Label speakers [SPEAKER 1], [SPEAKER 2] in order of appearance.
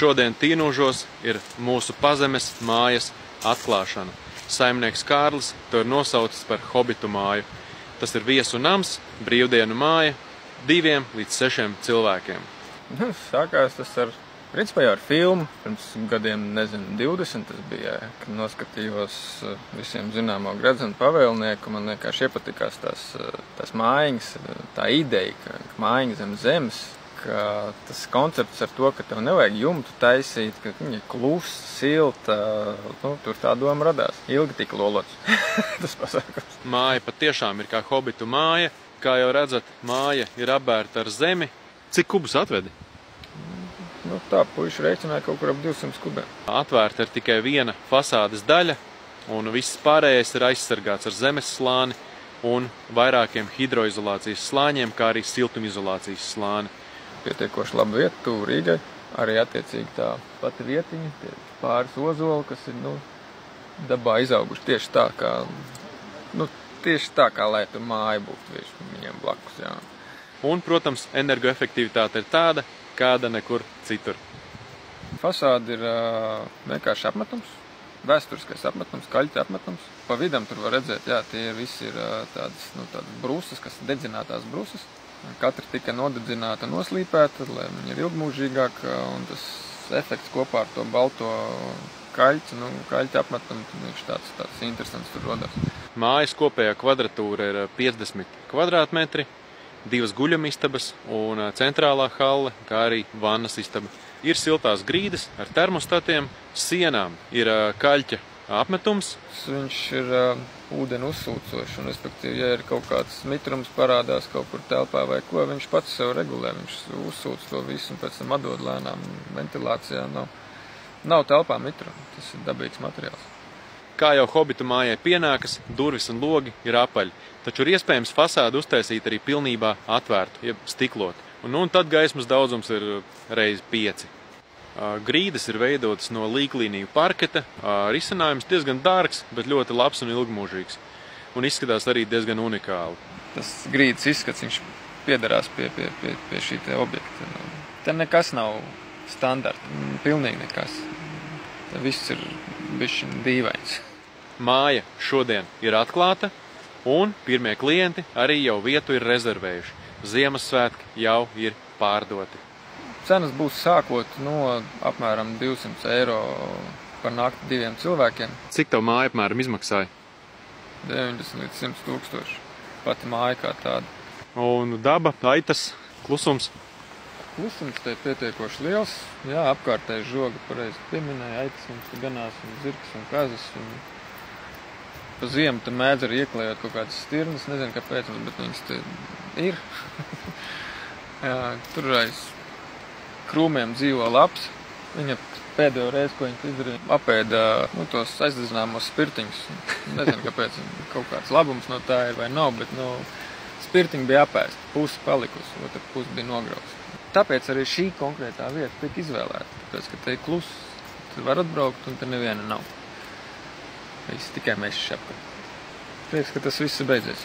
[SPEAKER 1] šodien Tīnūžos ir mūsu pazemes mājas atklāšana. Saimnieks Kārlis to ir nosaucis par hobitu māju. Tas ir viesu nams, brīvdienu māja 2 līdz 6 cilvēkiem.
[SPEAKER 2] Sākās tas principā jau ar filmu. Pirms gadiem, 20 tas bija, kad noskatījos visiem zināmo Gredzenu pavēlnieku. Man vienkārši iepatikās tās mājiņas, tā ideja, ka mājiņa zem zemes, ka tas koncepts ar to, ka tev nevajag jumtu taisīt, ka viņa ir klusa, silta, tur tā doma radās. Ilgi tika lolots tas pasākums.
[SPEAKER 1] Māja patiešām ir kā hobitu māja. Kā jau redzat, māja ir apbērta ar zemi. Cik kubus atvedi?
[SPEAKER 2] Tā, puiši rēķināja kaut kur ap 200 kubiem.
[SPEAKER 1] Atvērta ir tikai viena fasādes daļa, un viss pārējais ir aizsargāts ar zemes slāni un vairākiem hidroizolācijas slāņiem, kā arī siltumizolācijas slāni.
[SPEAKER 2] Pietiekoši laba vieta, tuvu Rīgai. Arī attiecīgi tā pati vietiņa, tie pāris ozoli, kas ir dabā izauguši tieši tā, kā lai tur māja būtu viņiem blakus. Jā.
[SPEAKER 1] Un, protams, energoefektivitāte ir tāda, kāda nekur citur.
[SPEAKER 2] Fasāde ir vienkārši apmetums, vēsturiskais apmetums, kaļķa apmetums. Pa vidam tur var redzēt, jā, tie visi ir tādas brūsas, kas dedzinātās brūsas. Katra tika nodedzināta, noslīpēta, lai viņa ir ilgmūžīgāka, un tas efekts kopā ar to balto kaļķi, kaļķa apmetumu, viņš tāds interesants tur rodās.
[SPEAKER 1] Mājas kopējā kvadratūra ir 50 kvadrātmetri, 2 guļamistabas un centrālā halle, kā arī vannas istaba. Ir siltās grīdas ar termostatiem, sienām ir kaļķa apmetums.
[SPEAKER 2] Viņš ir ūdeni uzsūcošs, un respektīvi, ja ir kaut kāds mitrums parādās kaut kur telpā vai ko, viņš pats sev regulē, viņš uzsūc to visu un pēc tam atdod lēnām ventilācijā. Nav telpā mitruma, tas ir dabīgs materiāls.
[SPEAKER 1] Kā jau hobitu mājai pienākas, durvis un logi ir apaļi, taču ir iespējams fasādi uztaisīt arī pilnībā atvērtu, jeb stiklot. Un tad gaismas daudzums ir reiz 5. Grīdas ir veidotas no līklīniju parketa, risinājums diezgan dārgs, bet ļoti labs un ilgmūžīgs. Un izskatās arī diezgan unikāli.
[SPEAKER 2] Tas grīdas izskats, viņš piederās pie šī te objekta. Te nekas nav standarta, pilnīgi nekas. Te viss ir bišķiņ dīvains.
[SPEAKER 1] Māja šodien ir atklāta, un pirmie klienti arī jau vietu ir rezervējuši. Ziemassvētki jau ir pārdoti.
[SPEAKER 2] Cenas būs sākot no apmēram 200 eiro par nakti 2 cilvēkiem.
[SPEAKER 1] Cik tev māja apmēram izmaksāja?
[SPEAKER 2] 90 līdz 100 tūkstoši. Pati māja kā tāda.
[SPEAKER 1] Un daba, aitas, klusums?
[SPEAKER 2] Klusums te ir pietiekoši liels. Jā, apkārtēji žoga pareizi pieminēja. Aitas mums te ganās un zirgs un kazas. Un pa ziemu te mēdz arī ieklējot kaut kādas stirnas. Nezinu, kāpēc, bet viņas te ir. Jā, tur aiz krūmiem dzīvo labs. Viņa pēdējo reizi, ko viņa izdarīja, apēda tos aizdedzināmos spirtiņus. Nezinu, kāpēc kaut kāds labums no tā ir vai nav, bet spirtiņi bija apēsti. Pusi palikusi, otra pusi bija nograusta. Tāpēc arī šī konkrētā vieta tika izvēlēta. Tāpēc, ka te ir kluss, te var atbraukt un te neviena nav. Tikai mēs šeit apkārt. Prieks, ka tas viss ir beidzies.